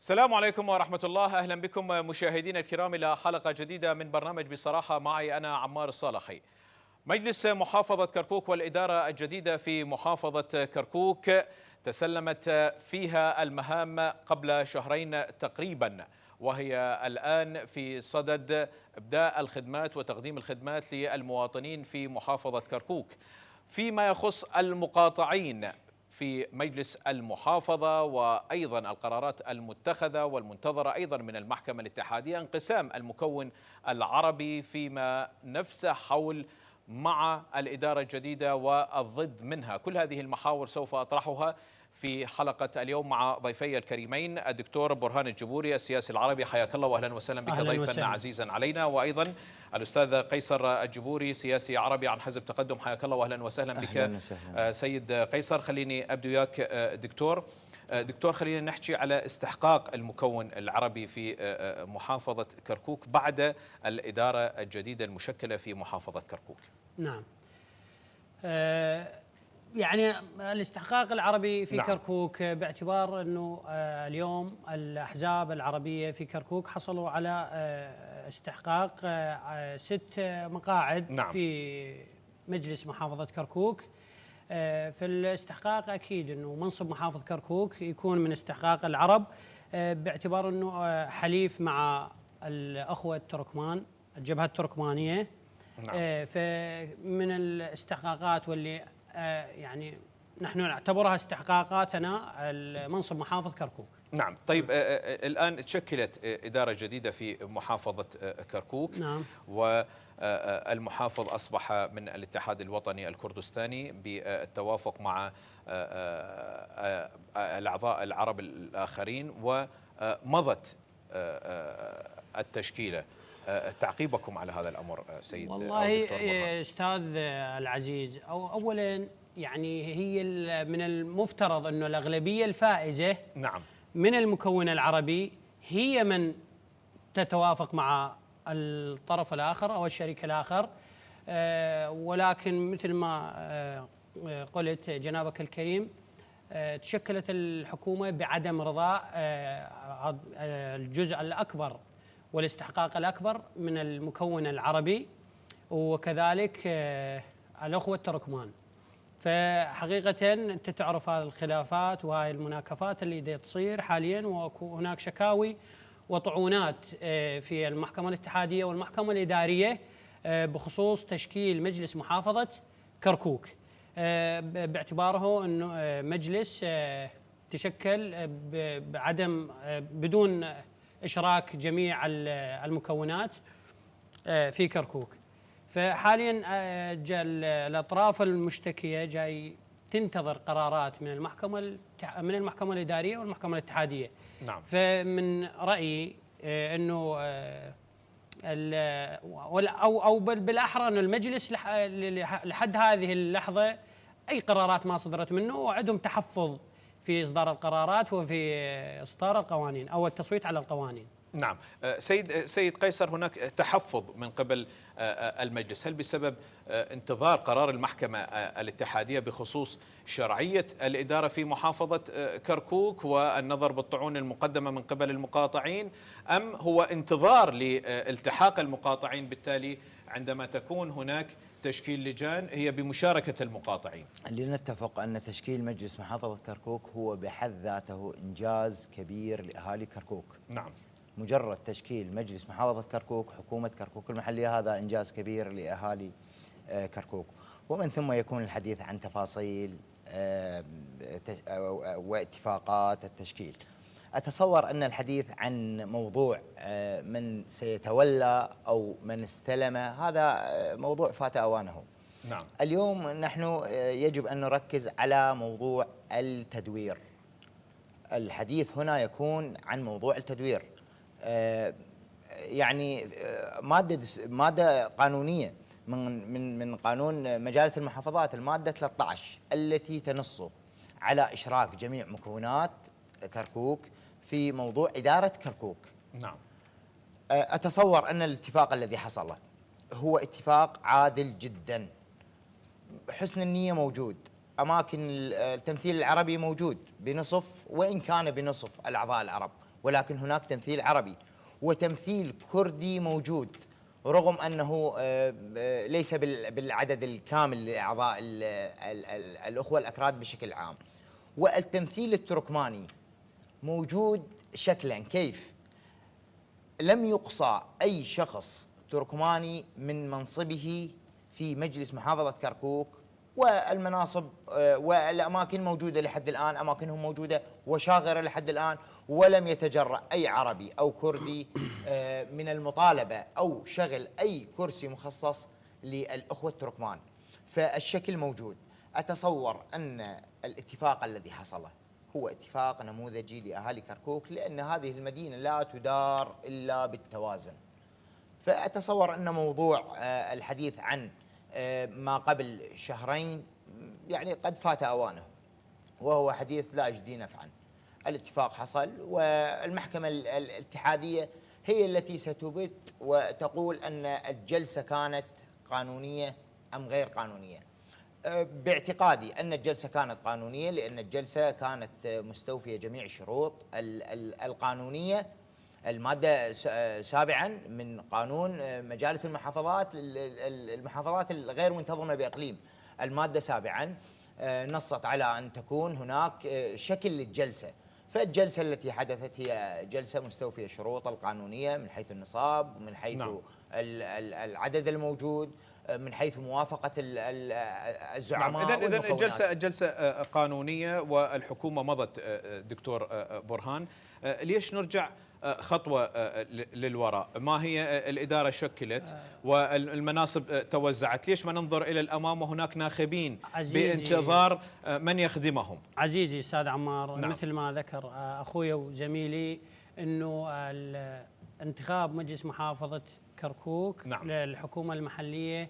السلام عليكم ورحمة الله. أهلا بكم مشاهدينا الكرام إلى حلقة جديدة من برنامج بصراحة، معي أنا عمار الصالحي. مجلس محافظة كركوك والإدارة الجديدة في محافظة كركوك تسلمت فيها المهام قبل شهرين تقريبا، وهي الآن في صدد إبداء الخدمات وتقديم الخدمات للمواطنين في محافظة كركوك. فيما يخص المقاطعين في مجلس المحافظة وأيضا القرارات المتخذة والمنتظرة أيضا من المحكمة الاتحادية، انقسام المكون العربي فيما نفسه حول مع الإدارة الجديدة والضد منها. كل هذه المحاور سوف أطرحها في حلقة اليوم مع ضيفي الكريمين، الدكتور برهان الجبوري السياسي العربي، حياك الله وأهلا وسهلا بك ضيفا عزيزا علينا، وأيضا الأستاذ قيصر الجبوري سياسي عربي عن حزب تقدم، حياك الله وأهلا وسهلا بك سيد قيصر. خليني أبدو وياك دكتور، خلينا نحكي على استحقاق المكون العربي في محافظة كركوك بعد الإدارة الجديدة المشكلة في محافظة كركوك. نعم، يعني الاستحقاق العربي في كركوك باعتبار أنه اليوم الأحزاب العربية في كركوك حصلوا على استحقاق 6 مقاعد في مجلس محافظة كركوك. في الاستحقاق أكيد أنه منصب محافظ كركوك يكون من استحقاق العرب، باعتبار أنه حليف مع الأخوة التركمان، الجبهة التركمانية. فمن الاستحقاقات واللي يعني نحن نعتبرها استحقاقاتنا المنصب محافظ كركوك. نعم، طيب الآن تشكلت إدارة جديدة في محافظة كركوك. نعم. والمحافظ أصبح من الاتحاد الوطني الكردستاني بالتوافق مع الأعضاء العرب الآخرين، ومضت التشكيلة. تعقيبكم على هذا الأمر سيد؟ والله أستاذ العزيز، أولا يعني هي من المفترض أنه الأغلبية الفائزة من المكون العربي هي من تتوافق مع الطرف الآخر أو الشريك الآخر، ولكن مثل ما قلت جنابك الكريم، تشكلت الحكومة بعدم رضاء الجزء الأكبر والاستحقاق الأكبر من المكون العربي، وكذلك الأخوة التركمان. فحقيقة أنت تعرف هذه الخلافات وهذه المناكفات اللي تصير حاليا، وهناك شكاوي وطعونات في المحكمة الاتحادية والمحكمة الإدارية بخصوص تشكيل مجلس محافظة كركوك، باعتباره أنه مجلس تشكل بدون إشراك جميع المكونات في كركوك. فحاليا الأطراف المشتكية جاي تنتظر قرارات من المحكمة الإدارية والمحكمة الاتحادية. نعم. فمن رأيي أنه أو بالأحرى أن المجلس لحد هذه اللحظة أي قرارات ما صدرت منه، وعندهم تحفظ في إصدار القرارات وفي إصدار القوانين أو التصويت على القوانين. نعم، سيد قيصر، هناك تحفظ من قبل المجلس، هل بسبب انتظار قرار المحكمة الاتحادية بخصوص شرعية الإدارة في محافظة كركوك والنظر بالطعون المقدمة من قبل المقاطعين، أم هو انتظار لالتحاق المقاطعين بالتالي عندما تكون هناك تشكيل لجان هي بمشاركة المقاطعين؟ اللي نتفق أن تشكيل مجلس محافظة كركوك هو بحد ذاته إنجاز كبير لأهالي كركوك. نعم. مجرد تشكيل مجلس محافظة كركوك، حكومة كركوك المحلية، هذا إنجاز كبير لأهالي كركوك، ومن ثم يكون الحديث عن تفاصيل واتفاقات التشكيل. أتصور أن الحديث عن موضوع من سيتولى أو من استلم هذا موضوع فات أوانه. نعم. اليوم نحن يجب أن نركز على موضوع التدوير. الحديث هنا يكون عن موضوع التدوير، يعني مادة قانونية من قانون مجالس المحافظات، المادة 13 التي تنص على إشراك جميع مكونات كركوك في موضوع إدارة كركوك. نعم. أتصور أن الاتفاق الذي حصل هو اتفاق عادل جدا، حسن النية موجود، أماكن التمثيل العربي موجود بنصف، وإن كان بنصف الأعضاء العرب، ولكن هناك تمثيل عربي وتمثيل كردي موجود، رغم أنه ليس بالعدد الكامل لأعضاء الأخوة الأكراد بشكل عام. والتمثيل التركماني موجود شكلا. كيف؟ لم يقصى أي شخص تركماني من منصبه في مجلس محافظة كركوك، والمناصب والأماكن موجودة لحد الآن، أماكنهم موجودة وشاغرة لحد الآن، ولم يتجرأ أي عربي أو كردي من المطالبة أو شغل أي كرسي مخصص للأخوة التركمان. فالشكل موجود. أتصور أن الاتفاق الذي حصل هو اتفاق نموذجي لأهالي كركوك، لأن هذه المدينة لا تدار إلا بالتوازن. فأتصور أن موضوع الحديث عن ما قبل شهرين يعني قد فات أوانه، وهو حديث لا يجدي نفعا. الاتفاق حصل، والمحكمة الاتحادية هي التي ستبت وتقول أن الجلسة كانت قانونية أم غير قانونية. باعتقادي أن الجلسة كانت قانونية، لأن الجلسة كانت مستوفية جميع الشروط القانونية. المادة 7 من قانون مجالس المحافظات الغير منتظمة بإقليم، المادة 7 نصت على أن تكون هناك شكل للجلسة. فالجلسة التي حدثت هي جلسة مستوفية الشروط القانونية من حيث النصاب، من حيث العدد الموجود، من حيث موافقة الزعماء. إذن الجلسة قانونية والحكومة مضت. دكتور برهان، ليش نرجع خطوة للوراء؟ ما هي الإدارة شكلت والمناصب توزعت، ليش ما ننظر إلى الأمام وهناك ناخبين بانتظار من يخدمهم؟ عزيزي أستاذ عمار، نعم. مثل ما ذكر أخوي وزميلي أنه انتخاب مجلس محافظة كركوك نعم. للحكومة المحلية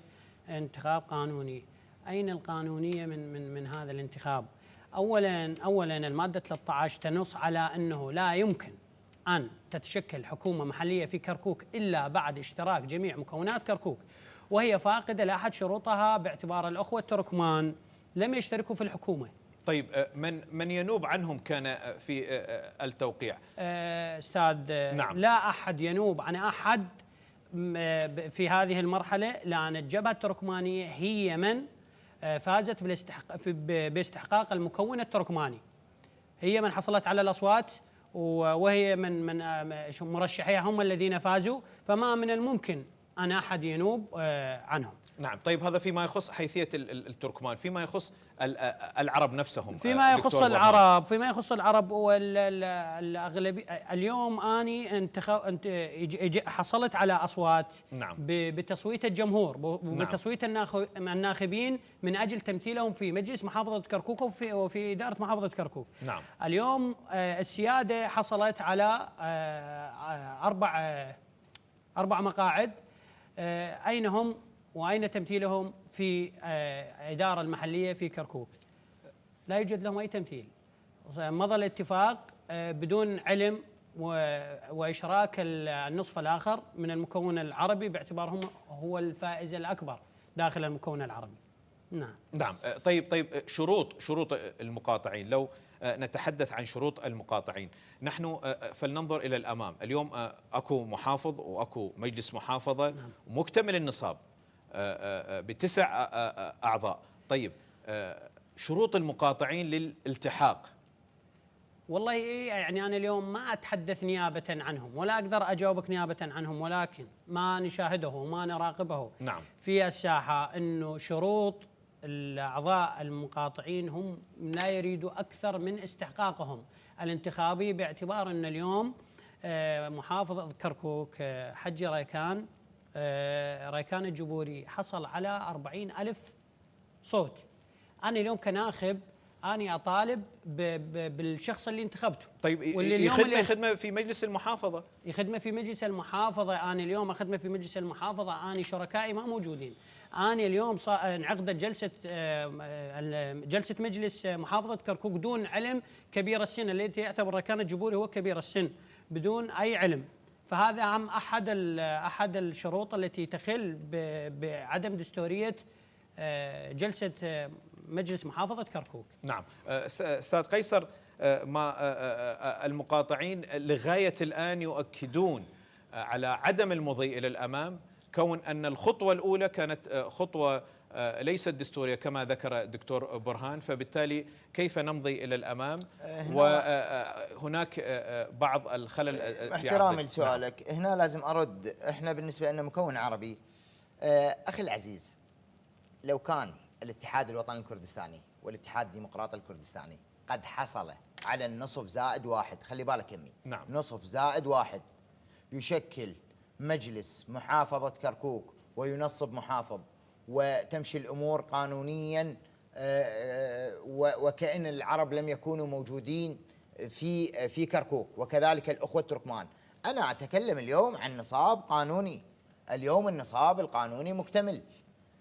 انتخاب قانوني. أين القانونية من هذا الانتخاب؟ أولا المادة 13 تنص على أنه لا يمكن أن تتشكل حكومة محلية في كركوك إلا بعد اشتراك جميع مكونات كركوك، وهي فاقدة لأحد شروطها باعتبار الأخوة التركمان لم يشتركوا في الحكومة. طيب من ينوب عنهم كان في التوقيع؟ أستاذ، نعم. لا أحد ينوب عن أحد في هذه المرحلة، لأن الجبهة التركمانية هي من فازت باستحقاق المكون التركماني، هي من حصلت على الأصوات، وهي من مرشحيها هم الذين فازوا، فما من الممكن أن أحد ينوب عنهم. نعم. طيب هذا فيما يخص حيثية التركمان، فيما يخص العرب نفسهم. فيما يخص العرب والأغلبية اليوم أني حصلت على أصوات، نعم. بتصويت الجمهور نعم. وبتصويت الناخبين من أجل تمثيلهم في مجلس محافظة كركوك وفي إدارة محافظة كركوك. نعم. اليوم السيادة حصلت على أربع مقاعد. أين هم وأين تمثيلهم في إدارة المحلية في كركوك؟ لا يوجد لهم أي تمثيل. مضى الاتفاق بدون علم وإشراك النصف الآخر من المكون العربي باعتبارهم هو الفائز الأكبر داخل المكون العربي. نعم. طيب شروط المقاطعين، لو نتحدث عن شروط المقاطعين، نحن فلننظر إلى الأمام. اليوم أكو محافظ وأكو مجلس محافظة، نعم. مكتمل النصاب ب9 أعضاء. طيب شروط المقاطعين للالتحاق؟ والله يعني أنا اليوم ما أتحدث نيابة عنهم ولا أقدر أجاوبك نيابة عنهم، ولكن ما نشاهده وما نراقبه نعم. في الساحة أنه شروط الأعضاء المقاطعين هم لا يريدوا أكثر من استحقاقهم الانتخابي، باعتبار أن اليوم محافظة كركوك حجي ريكان الجبوري حصل على 40,000 صوت. أنا اليوم كناخب أنا أطالب بالشخص اللي انتخبته. طيب يخدمه في مجلس المحافظة، في مجلس المحافظة. أنا اليوم أخدمه في مجلس المحافظة، أنا شركائي ما موجودين. أنا اليوم انعقدت جلسة مجلس محافظة كركوك دون علم كبير السن، التي يعتبر ريكان الجبوري هو كبير السن، بدون أي علم. فهذا أحد الشروط التي تخل بعدم دستورية جلسة مجلس محافظة كركوك. نعم. أستاذ قيصر، ما المقاطعين لغاية الآن يؤكدون على عدم المضي إلى الأمام، كون أن الخطوة الأولى كانت خطوة ليست دستورية كما ذكر الدكتور برهان، فبالتالي كيف نمضي إلى الأمام؟ وهناك بعض الخلل في احترامي لسؤالك. هنا لازم أرد. احنا بالنسبة لنا مكون عربي، أخي العزيز، لو كان الاتحاد الوطني الكردستاني والاتحاد الديمقراطي الكردستاني قد حصل على النصف زائد واحد، خلي بالك يمي، نعم، نصف زائد واحد يشكل مجلس محافظة كركوك وينصب محافظ وتمشي الأمور قانونيا، وكأن العرب لم يكونوا موجودين في كركوك، وكذلك الأخوة التركمان. أنا أتكلم اليوم عن نصاب قانوني، اليوم النصاب القانوني مكتمل،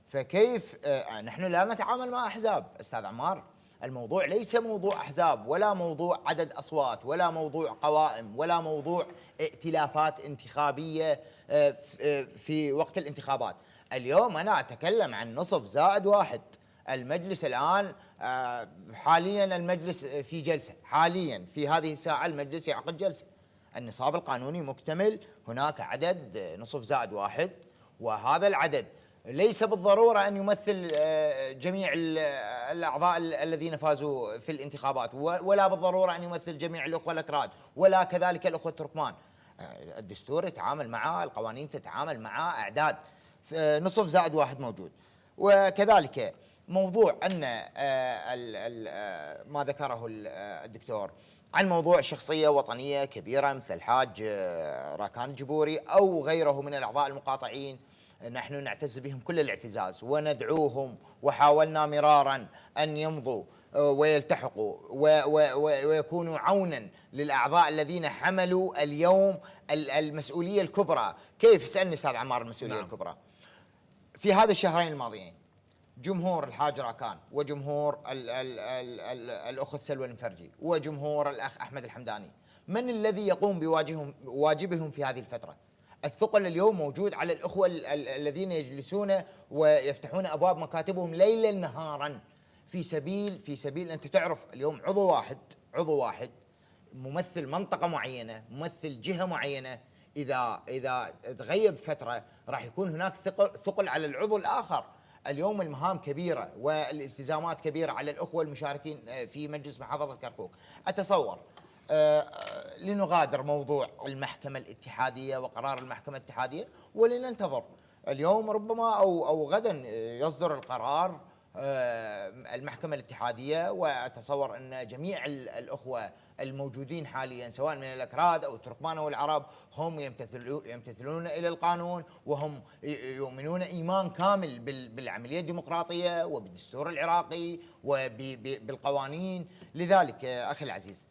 فكيف نحن لا نتعامل مع أحزاب أستاذ عمار؟ الموضوع ليس موضوع أحزاب ولا موضوع عدد أصوات ولا موضوع قوائم ولا موضوع ائتلافات انتخابية في وقت الانتخابات. اليوم أنا أتكلم عن نصف زائد واحد. المجلس الآن حاليا المجلس في جلسة، حاليا في هذه الساعة المجلس يعقد جلسة. النصاب القانوني مكتمل، هناك عدد نصف زائد واحد، وهذا العدد ليس بالضرورة أن يمثل جميع الأعضاء الذين فازوا في الانتخابات، ولا بالضرورة أن يمثل جميع الأخوة الأكراد ولا كذلك الأخوة التركمان. الدستور يتعامل مع القوانين، تتعامل مع أعداد. نصف زائد واحد موجود. وكذلك موضوع أن ما ذكره الدكتور عن موضوع شخصية وطنية كبيرة مثل الحاج راكان الجبوري أو غيره من الأعضاء المقاطعين، نحن نعتز بهم كل الاعتزاز وندعوهم، وحاولنا مرارا أن يمضوا ويلتحقوا ويكونوا عونا للأعضاء الذين حملوا اليوم المسؤولية الكبرى. كيف اسألني أستاذ عمار المسؤولية نعم. الكبرى؟ في هذا الشهرين الماضيين جمهور الحاج راكان وجمهور الأخت سلوى المفرجي وجمهور الأخ أحمد الحمداني، من الذي يقوم بواجبهم في هذه الفترة؟ الثقل اليوم موجود على الأخوة الذين يجلسون ويفتحون أبواب مكاتبهم ليلا نهارا في سبيل أنت تعرف اليوم عضو واحد ممثل منطقة معينة، ممثل جهة معينة، إذا تغيب فترة راح يكون هناك ثقل على العضو الآخر. اليوم المهام كبيرة والالتزامات كبيرة على الأخوة المشاركين في مجلس محافظة كركوك. أتصور لنغادر موضوع المحكمة الاتحادية وقرار المحكمة الاتحادية ولننتظر اليوم ربما أو غدا يصدر القرار المحكمة الاتحادية، وأتصور أن جميع الأخوة الموجودين حاليا سواء من الأكراد أو التركمان أو العرب هم يمتثلون إلى القانون، وهم يؤمنون إيمان كامل بالعملية الديمقراطية وبالدستور العراقي وبالقوانين. لذلك أخي العزيز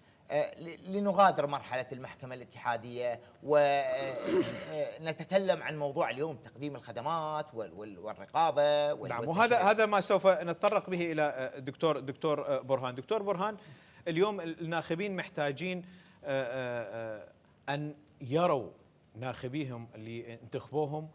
لنغادر مرحلة المحكمة الاتحادية ونتكلم عن موضوع اليوم تقديم الخدمات والرقابة نعم، وهذا ما سوف نتطرق به إلى دكتور برهان. دكتور برهان، اليوم الناخبين محتاجين أن يروا ناخبيهم اللي انتخبوهم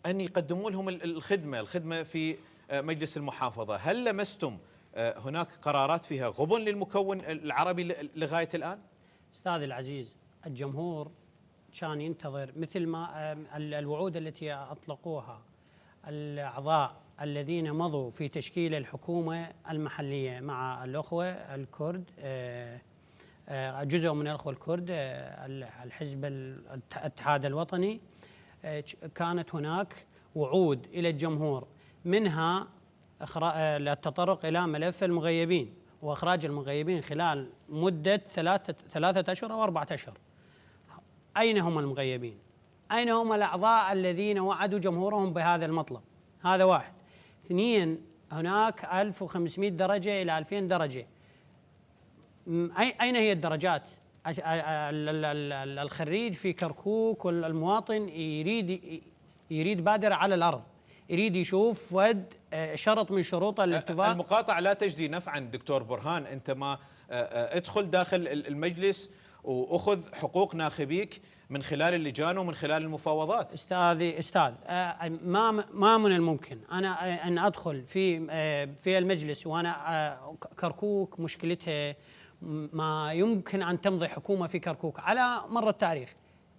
أن يقدموا لهم الخدمة في مجلس المحافظة. هل لمستم هناك قرارات فيها غبن للمكون العربي لغاية الآن؟ أستاذ العزيز، الجمهور كان ينتظر مثل ما الوعود التي أطلقوها الأعضاء الذين مضوا في تشكيل الحكومة المحلية مع الأخوة الكرد، جزء من الأخوة الكرد، الحزب الاتحاد الوطني. كانت هناك وعود إلى الجمهور، منها التطرق إلى ملف المغيبين وإخراج المغيبين خلال مدة ثلاثة أشهر أو 4 أشهر. أين هم المغيبين؟ أين هم الأعضاء الذين وعدوا جمهورهم بهذا المطلب؟ هذا واحد. 2، هناك 1500 درجة إلى 2000 درجة. أين هي الدرجات؟ الخريج في كركوك والمواطن يريد بادرة على الأرض، يريد يشوف شرط من شروط الاتفاق. المقاطعة لا تجدي نفعا دكتور برهان. أنت ما ادخل داخل المجلس وأخذ حقوق ناخبيك من خلال اللجان ومن خلال المفاوضات. استاذ ما من الممكن انا ان ادخل في المجلس وانا كركوك مشكلتها ما يمكن أن تمضي حكومة في كركوك على مر التاريخ،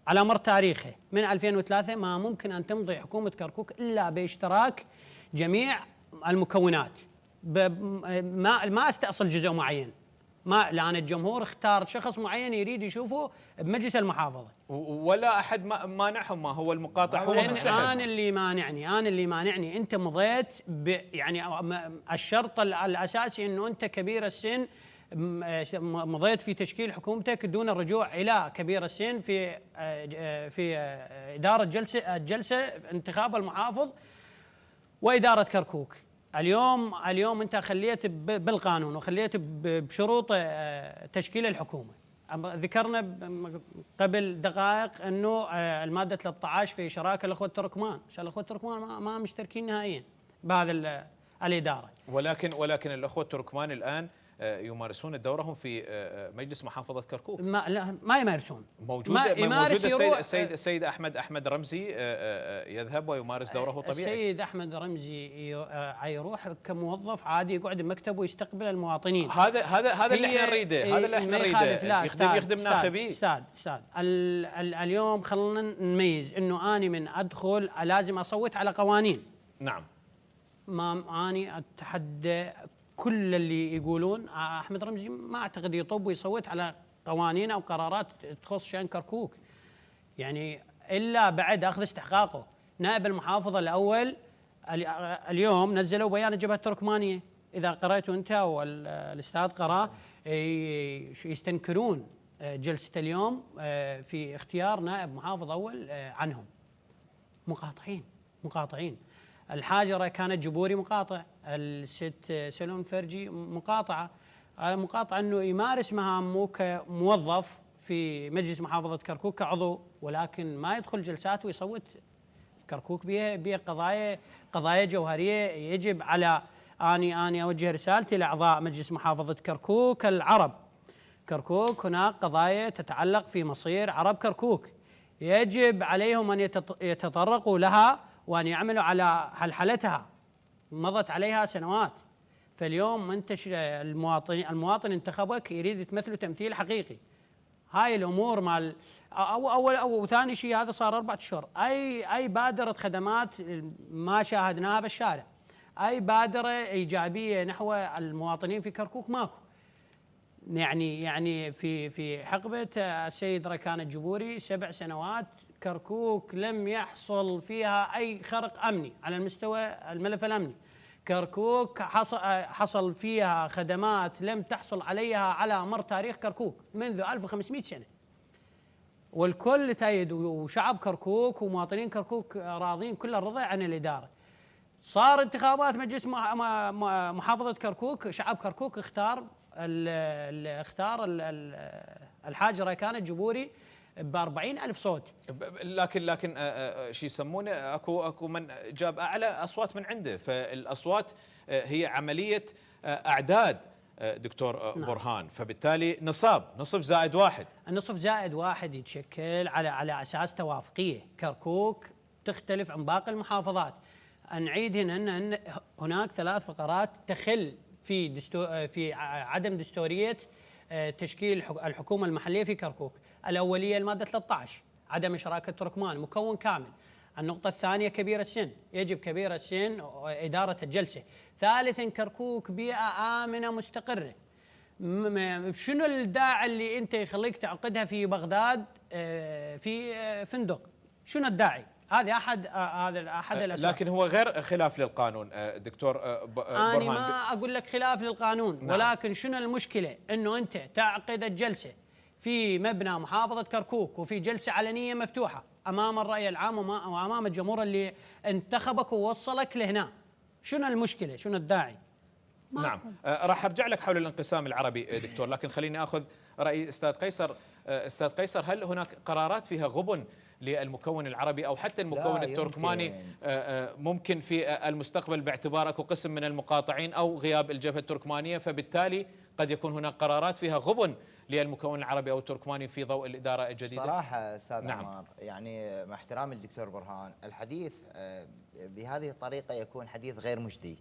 على مر تاريخه من 2003 ما ممكن أن تمضي حكومة كركوك إلا باشتراك جميع المكونات. ما استأصل جزء معين، ما لأن الجمهور اختار شخص معين يريد يشوفه بمجلس المحافظة، ولا أحد مانعهم. ما هو المقاطع هو منسحب. أنا اللي مانعني أنت مضيت يعني الشرط الأساسي أنه أنت كبير السن، مضيت في تشكيل حكومتك دون الرجوع إلى كبير السن في إدارة الجلسة انتخاب المحافظ وإدارة كركوك. اليوم أنت خليت بالقانون وخليت بشروط تشكيل الحكومة. ذكرنا قبل دقائق أنه المادة 13 في شراكة الأخوة التركمان، الأخوة التركمان ما مشتركين نهائيا بهذا الإدارة. ولكن الأخوة التركمان الآن يمارسون دورهم في مجلس محافظة كركوك. ما يمارسون. موجود السيد أحمد رمزي يذهب ويمارس دوره طبيعي. السيد أحمد رمزي يروح كموظف عادي، يقعد بمكتبه ويستقبل المواطنين. هذا اللي احنا نريده، هذا اللي احنا نريده. يخدم ناخبيه. استاذ اليوم خلينا نميز انه اني من ادخل لازم اصوت على قوانين. نعم. ما اني اتحدى كل اللي يقولون احمد رمزي ما اعتقد يطب ويصوت على قوانين او قرارات تخص شان كركوك، يعني الا بعد اخذ استحقاقه. نائب المحافظه الاول اليوم نزلوا بيان الجبهه التركمانيه، اذا قرأته انت والاستاذ قرأ، يستنكرون جلسه اليوم في اختيار نائب محافظ اول عنهم. مقاطعين. الحاجرة كانت جبوري مقاطع، الست سلون فرجي مقاطعة أنه يمارس مهامه كموظف في مجلس محافظة كركوك كعضو، ولكن ما يدخل جلسات ويصوت. كركوك بها قضايا جوهرية. يجب على أني أوجه رسالتي لأعضاء مجلس محافظة كركوك العرب. كركوك هناك قضايا تتعلق في مصير عرب كركوك، يجب عليهم أن يتطرقوا لها وأن يعملوا على حلحلتها، مضت عليها سنوات. فاليوم أنت المواطن انتخبك يريد تمثله تمثيل حقيقي. هاي الأمور مال أو ثاني شيء، هذا صار 4 أشهر، أي بادرة خدمات ما شاهدناها بالشارع، أي بادرة إيجابية نحو المواطنين في كركوك ماكو. يعني في حقبة السيد ركان الجبوري 7 سنوات كركوك لم يحصل فيها أي خرق أمني على المستوى الملف الأمني. كركوك حصل فيها خدمات لم تحصل عليها على مر تاريخ كركوك منذ 1500 سنة، والكل تأيد، وشعب كركوك ومواطنين كركوك راضين كل الرضا عن الإدارة. صار انتخابات مجلس محافظة كركوك، شعب كركوك اختار الحاج ركان الجبوري ب40,000 صوت. لكن شو يسمونه، اكو من جاب اعلى اصوات من عنده، فالاصوات هي عمليه اعداد دكتور برهان، فبالتالي نصف زائد واحد. النصف زائد واحد يتشكل على اساس توافقيه. كركوك تختلف عن باقي المحافظات. نعيد هنا ان هناك 3 فقرات تخل في عدم دستوريه تشكيل الحكومة المحلية في كركوك. الأولية المادة 13 عدم شراكة تركمان مكون كامل. النقطة الثانية كبير السن، يجب كبير السن إدارة الجلسة. ثالثا كركوك بيئة آمنة مستقرة. شنو الداعي اللي أنت يخليك تعقدها في بغداد في فندق؟ شنو الداعي؟ هذا أحد الأسباب. لكن هو غير خلاف للقانون دكتور برهان. أنا ما أقول لك خلاف للقانون. نعم. ولكن شنو المشكلة أنه أنت تعقد الجلسة في مبنى محافظة كركوك وفي جلسة علنية مفتوحة أمام الرأي العام وأمام الجمهور اللي انتخبك ووصلك لهنا؟ شنو المشكلة؟ شنو الداعي؟ نعم. راح أرجع لك حول الانقسام العربي دكتور، لكن خليني أخذ رأي أستاذ قيصر. أستاذ قيصر، هل هناك قرارات فيها غبن للمكون العربي أو حتى المكون التركماني ممكن في المستقبل باعتبار أكو قسم من المقاطعين أو غياب الجبهة التركمانية، فبالتالي قد يكون هناك قرارات فيها غبن للمكون العربي أو التركماني في ضوء الإدارة الجديدة؟ صراحة أستاذ نعم. عمار، يعني مع احترامي للدكتور برهان، الحديث بهذه الطريقة يكون حديث غير مجدي.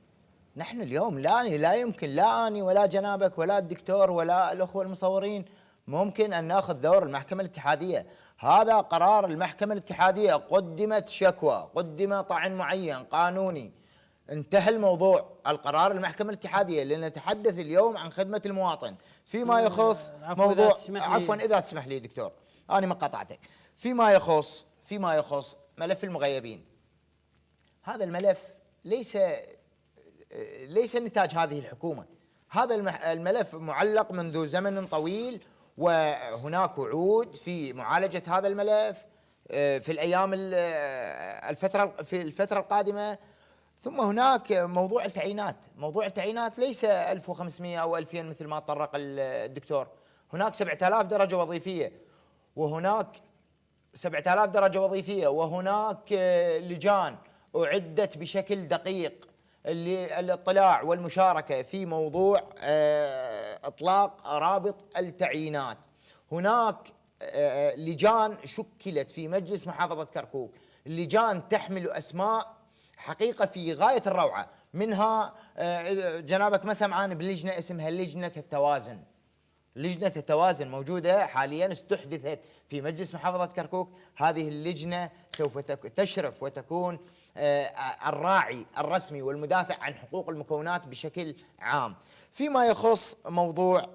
نحن اليوم لا يمكن لا أني ولا جنابك ولا الدكتور ولا الأخوة المصورين ممكن أن نأخذ دور المحكمة الاتحادية. هذا قرار المحكمة الاتحادية، قدمت شكوى، قدم طعن معين قانوني، انتهى الموضوع. القرار المحكمة الاتحادية. لنتحدث اليوم عن خدمة المواطن فيما يخص موضوع، عفوا إذا تسمح لي دكتور أنا ما قطعتك، فيما يخص ملف المغيبين. هذا الملف ليس نتاج هذه الحكومة. هذا الملف معلق منذ زمن طويل، وهناك وعود في معالجة هذا الملف في الأيام في الفترة القادمة. ثم هناك موضوع التعيينات. موضوع التعيينات ليس 1500 أو 2000 مثل ما طرق الدكتور. هناك 7000 درجة وظيفية، وهناك 7000 درجة وظيفية، وهناك لجان أعدت بشكل دقيق للاطلاع والمشاركة في موضوع إطلاق رابط التعيينات. هناك لجان شكلت في مجلس محافظة كركوك، لجان تحمل أسماء حقيقة في غاية الروعة، منها جنابك ما سمعان بلجنة اسمها لجنة التوازن. لجنة التوازن موجودة حاليا، استحدثت في مجلس محافظة كركوك. هذه اللجنة سوف تشرف وتكون الراعي الرسمي والمدافع عن حقوق المكونات بشكل عام. فيما يخص موضوع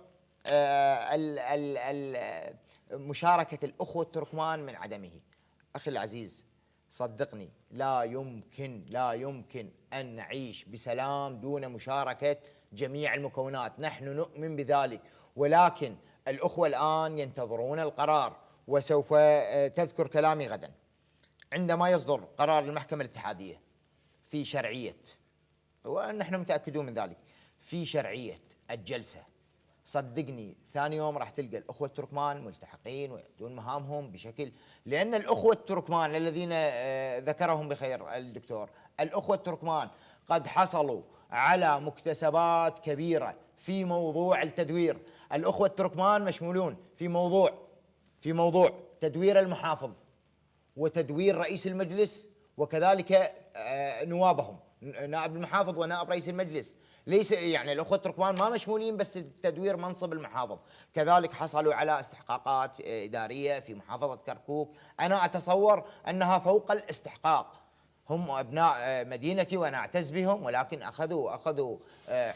مشاركة الأخوة التركمان من عدمه، أخي العزيز صدقني لا يمكن أن نعيش بسلام دون مشاركة جميع المكونات. نحن نؤمن بذلك، ولكن الأخوة الآن ينتظرون القرار، وسوف تذكر كلامي غدا عندما يصدر قرار المحكمة الاتحادية في شرعية، ونحن متأكدون من ذلك، في شرعية الجلسة. صدقني ثاني يوم راح تلقى الأخوة التركمان ملتحقين ويؤدون مهامهم بشكل، لأن الأخوة التركمان الذين ذكرهم بخير الدكتور، الأخوة التركمان قد حصلوا على مكتسبات كبيرة في موضوع التدوير. الأخوة التركمان مشمولون في موضوع تدوير المحافظ وتدوير رئيس المجلس، وكذلك نوابهم، نائب المحافظ ونائب رئيس المجلس. ليس يعني الأخوة التركمان ما مشمولين بس تدوير منصب المحافظ، كذلك حصلوا على استحقاقات إدارية في محافظة كركوك. أنا أتصور أنها فوق الاستحقاق. هم أبناء مدينتي وأنا أعتز بهم، ولكن أخذوا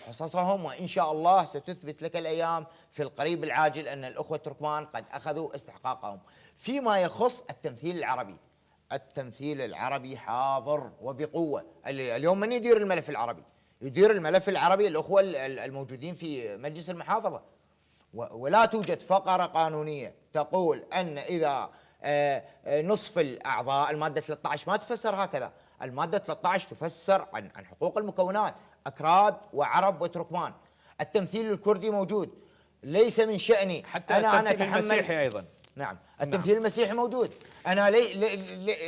حصصهم، وإن شاء الله ستثبت لك الأيام في القريب العاجل أن الأخوة التركمان قد أخذوا استحقاقهم. فيما يخص التمثيل العربي حاضر وبقوة. اليوم من يدير الملف العربي؟ يدير الملف العربي الأخوة الموجودين في مجلس المحافظة، ولا توجد فقرة قانونية تقول أن إذا نصف الأعضاء، المادة 13 ما تفسر هكذا. المادة 13 تفسر عن حقوق المكونات، أكراد وعرب وتركمان. التمثيل الكردي موجود، ليس من شأني حتى أنا التمثيل المسيحي أيضا. نعم، التمثيل المسيحي موجود. أنا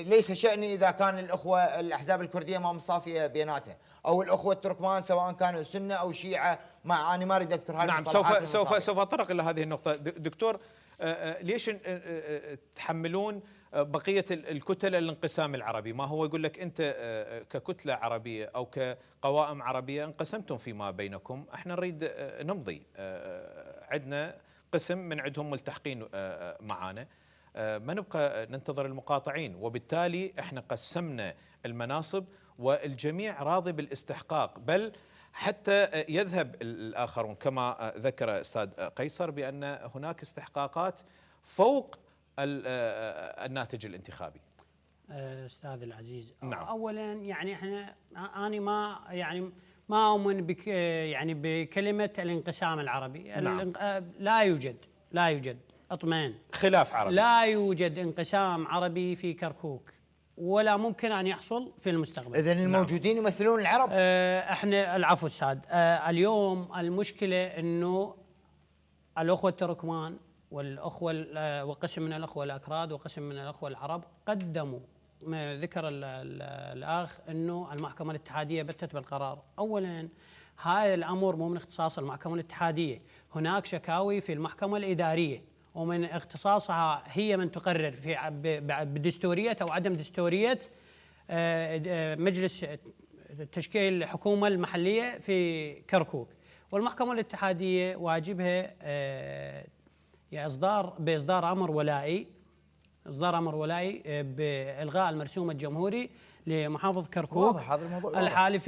ليس شأني إذا كان الأخوة الأحزاب الكردية ما مصافية بيناتها، أو الأخوة التركمان سواء كانوا سنة أو شيعة. أنا ما أريد أذكر هذه المصطلحات. نعم، سوف أتطرق إلى هذه النقطة. دكتور، ليش تحملون بقية الكتل الانقسام العربي؟ ما هو يقول لك أنت ككتلة عربية أو كقوائم عربية انقسمتم فيما بينكم، احنا نريد نمضي، عندنا قسم من عندهم ملتحقين معانا، ما نبقى ننتظر المقاطعين. وبالتالي احنا قسمنا المناصب والجميع راضي بالاستحقاق، بل حتى يذهب الآخرون كما ذكر أستاذ قيصر بأن هناك استحقاقات فوق الناتج الانتخابي. أستاذ العزيز، نعم. أولا يعني احنا أنا ما أؤمن بكلمة الانقسام العربي. نعم. لا يوجد اطمئن خلاف عربي، لا يوجد انقسام عربي في كركوك، ولا ممكن أن يحصل في المستقبل. إذن الموجودين يمثلون العرب؟ احنا العفو أستاذ، اليوم المشكلة أنه الأخوة التركمان والأخوة وقسم من الأخوة الأكراد وقسم من الأخوة العرب قدموا، ما ذكر الأخ أنه المحكمة الاتحادية بتت بالقرار. أولا هذا الأمر مو من اختصاص المحكمة الاتحادية، هناك شكاوي في المحكمة الإدارية، ومن اختصاصها هي من تقرر في بدستورية أو عدم دستورية مجلس تشكيل الحكومة المحلية في كركوك. والمحكمة الاتحادية واجبها بإصدار أمر ولائي بإلغاء المرسوم الجمهوري لمحافظة كركوك. واضح هذا الموضوع الحالي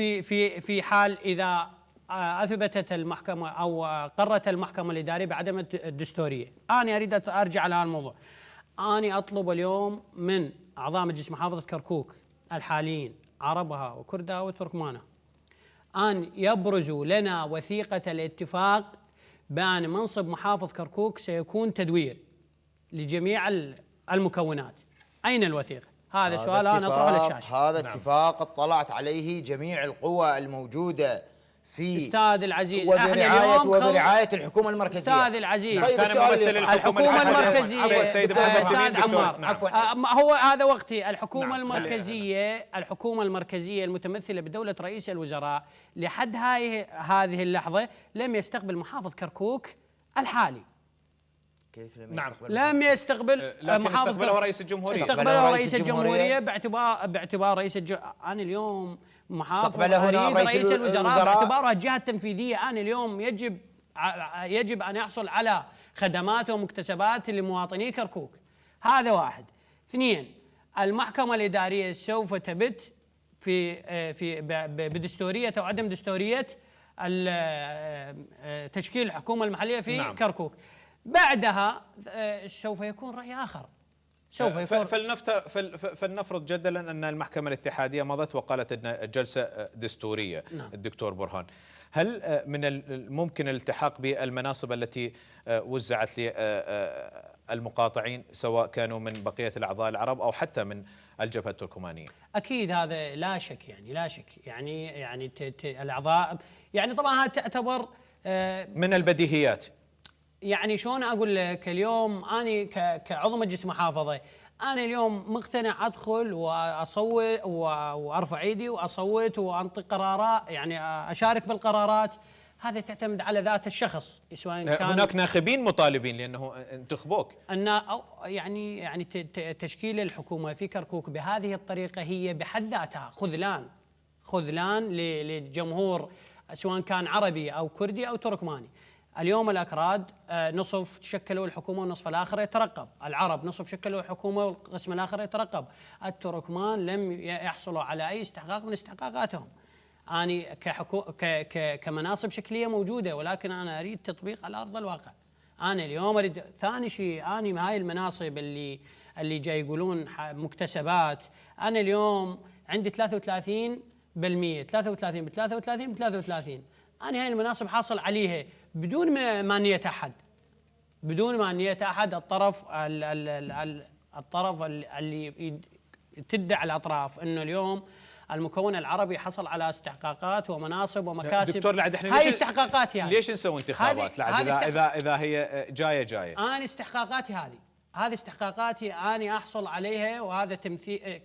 في حال إذا أثبتت المحكمة أو قررت المحكمة الإدارية بعدم الدستورية. أنا أريد أرجع على هذا الموضوع. أنا أطلب اليوم من أعضاء مجلس محافظة كركوك الحاليين، عربها وكردها وتركمانها، أن يبرزوا لنا وثيقة الاتفاق بأن منصب محافظ كركوك سيكون تدوير لجميع المكونات. أين الوثيقة؟ هذا سؤال أنا أطرحه للشاشة. هذا اتفاق اطلعت عليه جميع القوى الموجودة في أستاذ العزيز، وبرعاية الحكومة المركزية. أستاذ العزيز، طيب الحكومة المركزية سيد عمار، هو هذا وقتي. الحكومة المركزية المتمثلة بدولة رئيس الوزراء لحد هذه اللحظة لم يستقبل محافظ كركوك الحالي. كيف لم يستقبل لكن استقبله رئيس الجمهورية. استقبله رئيس الجمهورية باعتبار رئيس أنا اليوم محافظ رئيس الوزراء باعتباره الجهة التنفيذية. أنا اليوم يجب أن يحصل على خدمات ومكتسبات لمواطني كركوك. هذا واحد. اثنين، المحكمة الإدارية سوف تبت بدستورية أو عدم دستورية تشكيل الحكومة المحلية في كركوك. بعدها سوف يكون رأي آخر. فلنفرض جدلا أن المحكمة الاتحادية مضت وقالت أن الجلسة دستورية. الدكتور برهان، هل من الممكن الالتحاق بالمناصب التي وزعت للمقاطعين سواء كانوا من بقية الأعضاء العرب أو حتى من الجبهة التركمانية؟ أكيد، هذا لا شك يعني الأعضاء يعني طبعا تعتبر من البديهيات. يعني شلون اقول لك، اليوم انا كعضو مجلس محافظه، انا اليوم مقتنع ادخل واصوت وارفع ايدي واصوت وانطي قرارات، يعني اشارك بالقرارات. هذا تعتمد على ذات الشخص، سواء كان هناك ناخبين مطالبين لانه انتخبوك. يعني تشكيل الحكومه في كركوك بهذه الطريقه هي بحد ذاتها خذلان للجمهور، سواء كان عربي او كردي او تركماني. اليوم الأكراد نصف شكلوا الحكومة والنصف الآخر يترقب، العرب نصف شكلوا الحكومة والقسم الآخر يترقب، التركمان لم يحصلوا على أي استحقاق من استحقاقاتهم. أنا كمناصب شكلية موجودة، ولكن أنا أريد تطبيق على أرض الواقع. أنا اليوم أريد ثاني شيء، أنا هاي المناصب اللي جاي يقولون مكتسبات، أنا اليوم عندي 33%، 33 ب 33 ب 33. أنا هاي المناصب حاصل عليها بدون ما نية أحد، الطرف اللي تدعي الأطراف إنه اليوم المكون العربي حصل على استحقاقات ومناصب ومكاسب. دكتور لعد، احنا هاي استحقاقاتي هذه. ليش نسوي انتخابات لعد إذا هي جاية؟ أنا استحقاقاتي هذه استحقاقاتي أنا أحصل عليها، وهذا تمثيل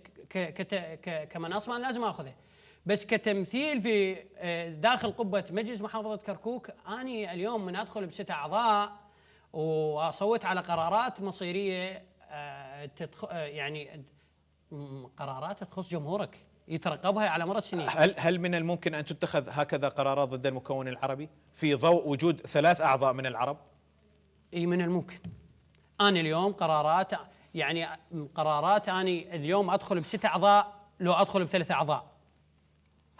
كمناصب أنا لازم أخذها. بس كتمثيل في داخل قبة مجلس محافظة كركوك، أنا اليوم من أدخل ب6 أعضاء وأصوت على قرارات مصيرية، يعني قرارات تخص جمهورك يترقبها على مر السنين. هل من الممكن أن تتخذ هكذا قرارات ضد المكون العربي في ضوء وجود 3 أعضاء من العرب؟ أي من الممكن. أنا اليوم قرارات أنا اليوم أدخل ب6 أعضاء لو أدخل ب3 أعضاء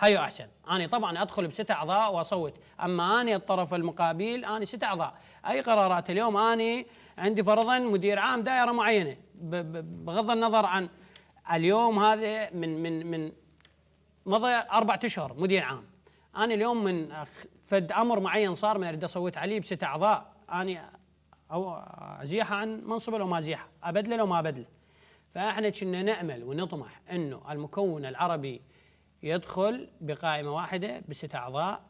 هيو أحسن. أنا طبعا أدخل ب6 أعضاء وأصوت، أما أنا الطرف المقابل أنا 6 أعضاء. أي قرارات اليوم أنا عندي فرضا مدير عام دائرة معينة، بغض النظر عن اليوم هذا من مضى 4 أشهر مدير عام، أنا اليوم من فد أمر معين صار ما أريد أصوت عليه ب6 أعضاء، أنا أو أزيحه عن منصبه لو ما أزيحه، أبدله لو ما أبدله. فإحنا كنا نأمل ونطمح إنه المكون العربي يدخل بقائمة واحدة ب6 أعضاء.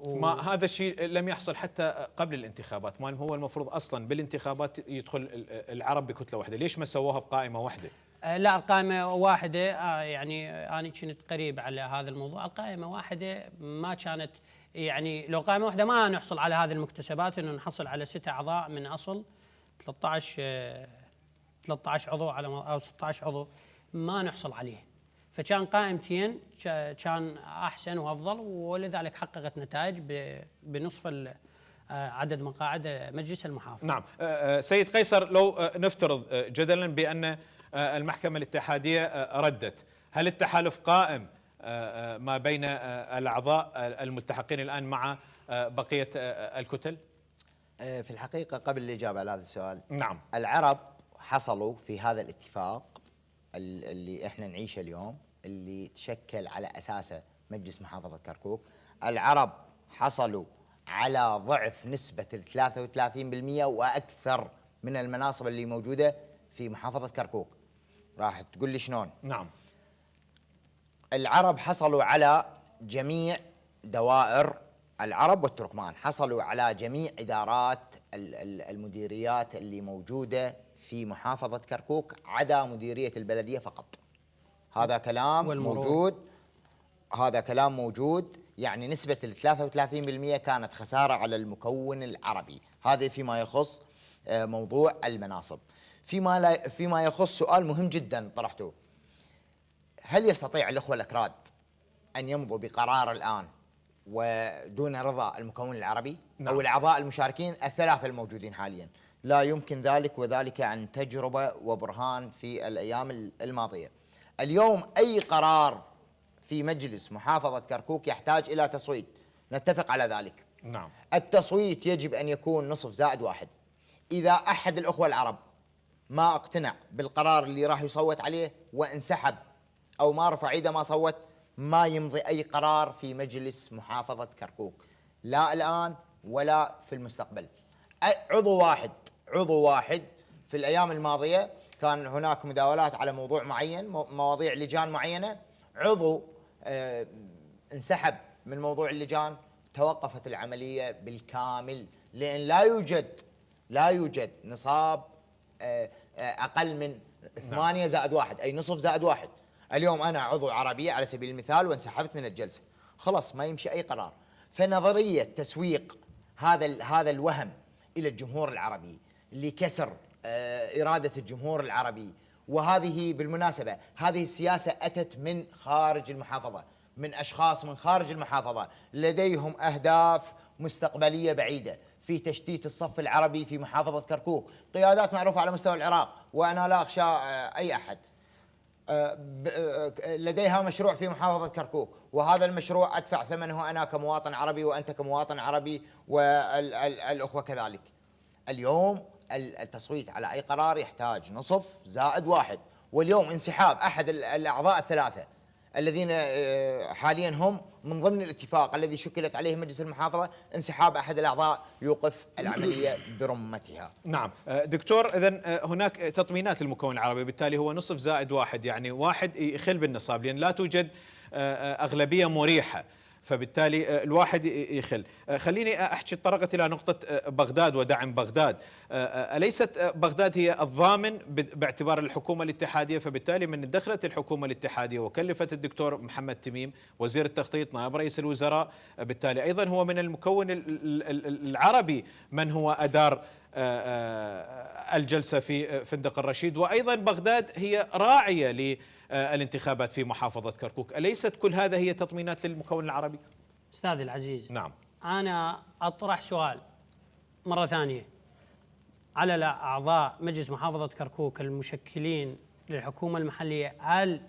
ما هذا الشيء لم يحصل حتى قبل الانتخابات، ما هو المفروض أصلا بالانتخابات يدخل العرب بكتلة واحدة، ليش ما سووها بقائمة واحدة؟ لا، القائمة واحدة، يعني أنا كنت قريب على هذا الموضوع. القائمة واحدة ما كانت، يعني لو قائمة واحدة ما نحصل على هذه المكتسبات، إنه نحصل على 6 أعضاء من أصل 13 عضو أو 16 عضو، ما نحصل عليه. فكان قائمتين كان احسن وافضل، ولذلك حققت نتائج بنصف عدد مقاعد مجلس المحافظه. نعم. سيد قيصر، لو نفترض جدلا بان المحكمه الاتحاديه ردت، هل التحالف قائم ما بين الاعضاء الملتحقين الان مع بقيه الكتل؟ في الحقيقه قبل الاجابه على هذا السؤال، نعم، العرب حصلوا في هذا الاتفاق اللي احنا نعيشه اليوم، اللي تشكل على اساسه مجلس محافظه كركوك. العرب حصلوا على ضعف نسبه 33% واكثر من المناصب اللي موجوده في محافظه كركوك. راح تقول لي شلون؟ نعم. العرب حصلوا على جميع دوائر، العرب والتركمان حصلوا على جميع إدارات المديريات اللي موجودة في محافظة كركوك عدا مديرية البلدية فقط. هذا كلام موجود، هذا كلام موجود. يعني نسبة 33% كانت خسارة على المكون العربي. هذا فيما يخص موضوع المناصب. فيما يخص سؤال مهم جدا طرحته، هل يستطيع الأخوة الأكراد أن يمضوا بقرار الآن ودون رضا المكون العربي؟ نعم. أو الأعضاء المشاركين الثلاثة الموجودين حاليا؟ لا يمكن ذلك، وذلك عن تجربة وبرهان في الأيام الماضية. اليوم أي قرار في مجلس محافظة كركوك يحتاج إلى تصويت، نتفق على ذلك. نعم. التصويت يجب أن يكون نصف زائد واحد. إذا أحد الأخوة العرب ما اقتنع بالقرار اللي راح يصوت عليه وانسحب أو ما رفع ايده ما صوت، ما يمضي أي قرار في مجلس محافظة كركوك، لا الآن ولا في المستقبل. عضو واحد في الأيام الماضية كان هناك مداولات على موضوع معين، مواضيع لجان معينة، عضو انسحب من موضوع اللجان، توقفت العملية بالكامل، لأن لا يوجد نصاب أقل من 8 زائد 1، أي نصف زائد 1. اليوم أنا عضو عربية على سبيل المثال وانسحبت من الجلسة، خلاص ما يمشي أي قرار. فنظرية تسويق هذا الوهم إلى الجمهور العربي لكسر إرادة الجمهور العربي، وهذه بالمناسبة هذه السياسة أتت من خارج المحافظة، من أشخاص من خارج المحافظة لديهم أهداف مستقبلية بعيدة في تشتيت الصف العربي في محافظة كركوك. قيادات معروفة على مستوى العراق، وأنا لا أخشى أي أحد، لديها مشروع في محافظة كركوك، وهذا المشروع أدفع ثمنه أنا كمواطن عربي وأنت كمواطن عربي والأخوة كذلك. اليوم التصويت على أي قرار يحتاج نصف زائد 1، واليوم انسحاب أحد الأعضاء الثلاثة الذين حاليا هم من ضمن الاتفاق الذي شكلت عليه مجلس المحافظة، انسحاب أحد الأعضاء يوقف العملية برمتها. نعم دكتور، إذن هناك تطمينات للمكون العربي، بالتالي هو نصف زائد 1، يعني واحد يخل بالنصاب، لأن لا توجد أغلبية مريحة، فبالتالي الواحد يخل. خليني أحكي تطرقت إلى نقطة بغداد ودعم بغداد. أليست بغداد هي الضامن باعتبار الحكومة الاتحادية؟ فبالتالي من دخلت الحكومة الاتحادية وكلفت الدكتور محمد تميم وزير التخطيط نائب رئيس الوزراء، بالتالي أيضا هو من المكون العربي من هو أدار الجلسة في فندق الرشيد، وأيضا بغداد هي راعية للانتخابات في محافظة كركوك. أليست كل هذا هي تطمينات للمكون العربي؟ أستاذي العزيز، نعم، أنا أطرح سؤال مرة ثانية على أعضاء مجلس محافظة كركوك المشكلين للحكومة المحلية، هل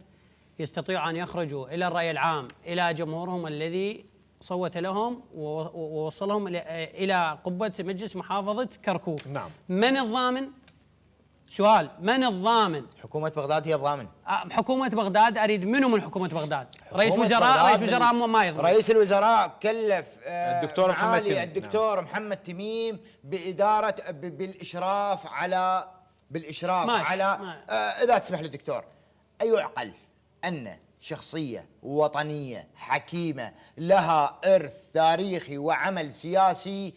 يستطيعوا أن يخرجوا إلى الرأي العام، إلى جمهورهم الذي صوت لهم ووصلهم إلى قبة مجلس محافظة كركوك؟ نعم. من الضامن؟ سؤال، من الضامن؟ حكومة بغداد هي الضامن. حكومة بغداد، أريد منو من حكومة بغداد؟ رئيس وزراء ما يضمن. رئيس الوزراء كلف الدكتور محمد تميم. الدكتور محمد تميم بإدارة بالإشراف على إذا تسمح لي الدكتور، أيعقل أن شخصية وطنية حكيمة لها إرث تاريخي وعمل سياسي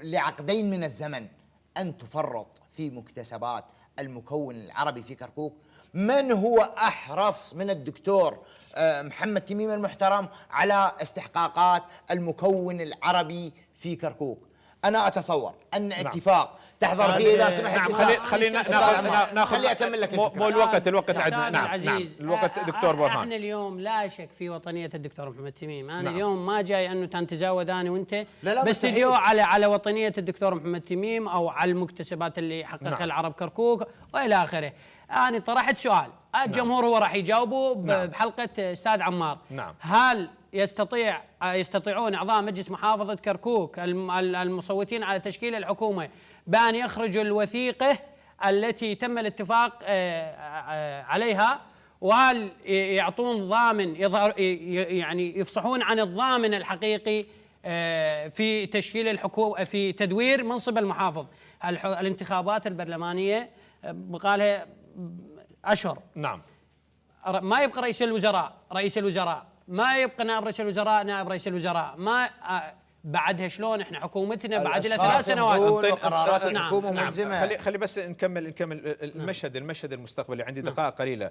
لعقدين من الزمن أن تفرط في مكتسبات المكون العربي في كركوك؟ من هو أحرص من الدكتور محمد تميم المحترم على استحقاقات المكون العربي في كركوك؟ أنا أتصور أن اتفاق تحضر فيه اذا سمحت. نعم خلينا ناخذ خلي اكمل لك مو الوقت عندنا. نعم الوقت دكتور برهان. احنا اليوم لا شك في وطنيه الدكتور محمد تميم. انا اليوم ما جاي انه تتزاود انا وانت باستديو على وطنيه الدكتور محمد تميم او على المكتسبات اللي حققها العرب كركوك والى اخره. انا طرحت سؤال الجمهور هو راح يجاوبه بحلقه استاذ عمار. هل يستطيعون اعضاء مجلس محافظه كركوك المصوتين على تشكيل الحكومه بان يخرجوا الوثيقه التي تم الاتفاق عليها، وهل يعطون ضامن يعني يفصحون عن الضامن الحقيقي في تشكيل الحكومه في تدوير منصب المحافظ؟ الانتخابات البرلمانيه بقالها اشهر. نعم. ما يبقى رئيس الوزراء، ما يبقى نائب رئيس الوزراء، نائب رئيس الوزراء، ما بعدها شلون احنا حكومتنا بعد لها 3 سنوات وقرارات الحكومه ملزمه. خلي بس نكمل المشهد المستقبلي. عندي دقائق قليله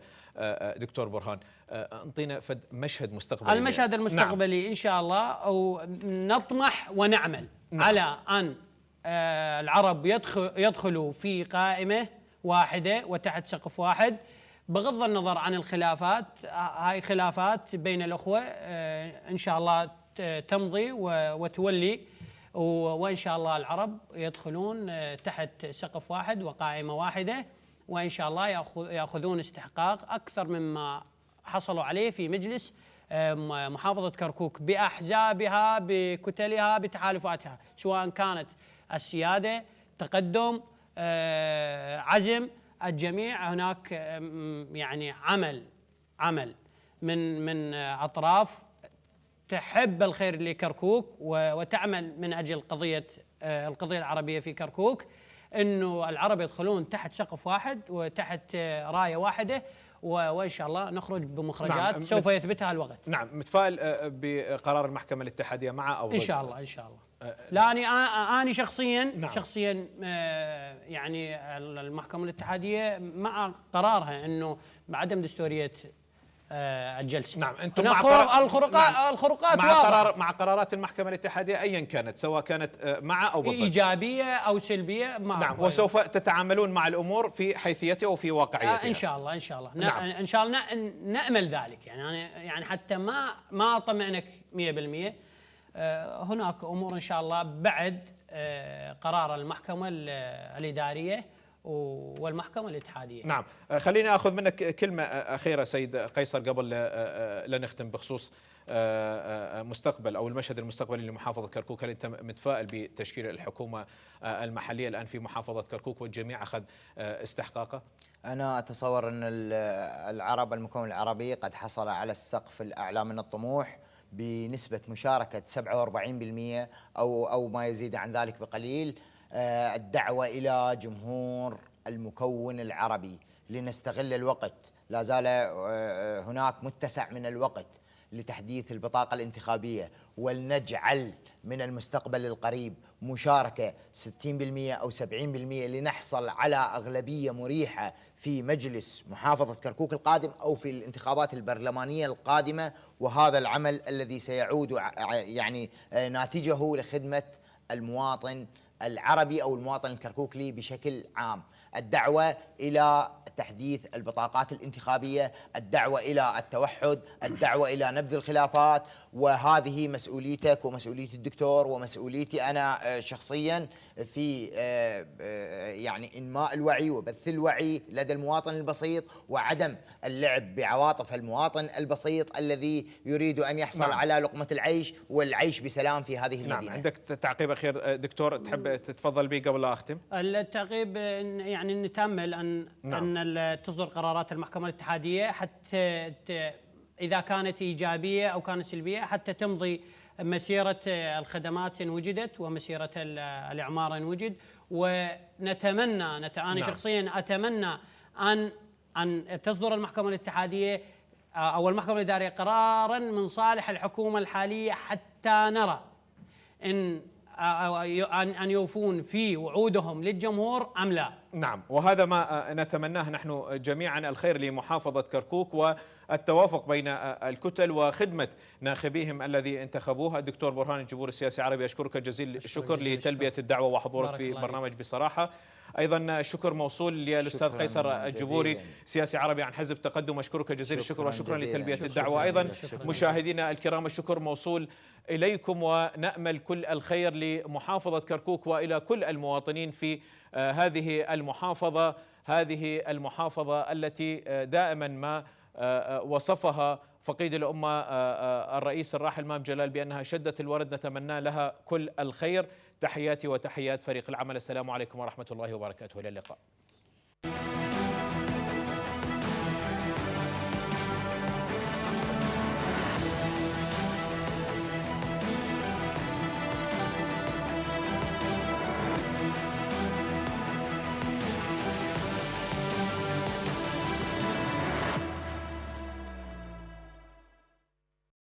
دكتور برهان، انطينا فد مشهد مستقبلي. المشهد المستقبلي ان شاء الله، او نطمح ونعمل على ان العرب يدخلوا في قائمه واحده وتحت سقف واحد، بغض النظر عن الخلافات. هاي خلافات بين الأخوة إن شاء الله تمضي وتولي، وإن شاء الله العرب يدخلون تحت سقف واحد وقائمة واحدة، وإن شاء الله يأخذون استحقاق أكثر مما حصلوا عليه في مجلس محافظة كركوك بأحزابها بكتلها بتحالفاتها، سواء كانت السيادة، تقدم، عزم، الجميع. هناك يعني عمل من اطراف تحب الخير لكركوك وتعمل من اجل القضيه العربيه في كركوك، انه العرب يدخلون تحت سقف واحد وتحت رايه واحده، وان شااء الله نخرج بمخرجات سوف يثبتها الوقت. نعم. متفائل بقرار المحكمه الاتحاديه مع او ضد؟ ان شاء الله. لا أنا شخصيا يعني المحكمة الاتحادية مع قرارها انه بعدم دستورية الجلسة. نعم. انتم مع الخروقات مع قرارات المحكمة الاتحادية ايا كانت، سواء كانت مع او ضد، ايجابية او سلبية. نعم. وسوف تتعاملون مع الامور في حيثيتها وفي واقعيتها. ان شاء الله. نعم. ان شاء الله نأمل ذلك. يعني حتى ما اطمئنك 100%. هناك امور ان شاء الله بعد قرار المحكمه الاداريه والمحكمه الاتحاديه. نعم. خليني اخذ منك كلمه اخيره سيد قيصر قبل لا نختم بخصوص مستقبل او المشهد المستقبلي لمحافظه كركوك. هل انت متفائل بتشكيل الحكومه المحليه الان في محافظه كركوك والجميع اخذ استحقاقه؟ انا اتصور ان العرب، المكون العربي قد حصل على السقف الاعلى من الطموح بنسبة مشاركة 47% أو ما يزيد عن ذلك بقليل. الدعوة إلى جمهور المكون العربي لنستغل الوقت، لا زال هناك متسع من الوقت لتحديث البطاقة الانتخابية، ولنجعل من المستقبل القريب مشاركة 60% أو 70% لنحصل على أغلبية مريحة في مجلس محافظة كركوك القادم أو في الانتخابات البرلمانية القادمة. وهذا العمل الذي سيعود يعني ناتجه لخدمة المواطن العربي أو المواطن الكركوكلي بشكل عام. الدعوة إلى تحديث البطاقات الانتخابية، الدعوة إلى التوحد، الدعوة إلى نبذ الخلافات، وهذه مسؤوليتك ومسؤولية الدكتور ومسؤوليتي أنا شخصيا في يعني إنماء الوعي وبث الوعي لدى المواطن البسيط، وعدم اللعب بعواطف المواطن البسيط الذي يريد أن يحصل على لقمة العيش والعيش بسلام في هذه المدينة. نعم. عندك تعقيب أخير دكتور تحب تتفضل به قبل لا أختم؟ التعقيب يعني نتأمل أن تصدر قرارات المحكمة الاتحادية حتى إذا كانت إيجابية أو كانت سلبية، حتى تمضي مسيرة الخدمات إن وجدت ومسيرة الإعمار إن وجد. ونتمنى أنا شخصيا أتمنى أن تصدر المحكمة الاتحادية أو المحكمة الإدارية قرارا من صالح الحكومة الحالية، حتى نرى إن أن يوفون في وعودهم للجمهور أم لا؟ نعم، وهذا ما نتمناه نحن جميعا، الخير لمحافظة كركوك والتوافق بين الكتل وخدمة ناخبيهم الذي انتخبوه. الدكتور برهان الجبور السياسي العربي، أشكرك جزيل الشكر لتلبية الدعوة وحضورك في برنامج بصراحة. أيضا الشكر موصول للأستاذ قيصر الجبوري سياسي عربي عن حزب تقدم، أشكرك جزيل الشكر وشكرا لتلبية الدعوة. أيضا مشاهدينا الكرام الشكر موصول إليكم، ونأمل كل الخير لمحافظة كركوك وإلى كل المواطنين في هذه المحافظة التي دائما ما وصفها فقيد الأمة الرئيس الراحل مام جلال بأنها شدة الورد. نتمنى لها كل الخير. تحياتي وتحيات فريق العمل، السلام عليكم ورحمة الله وبركاته، إلى اللقاء.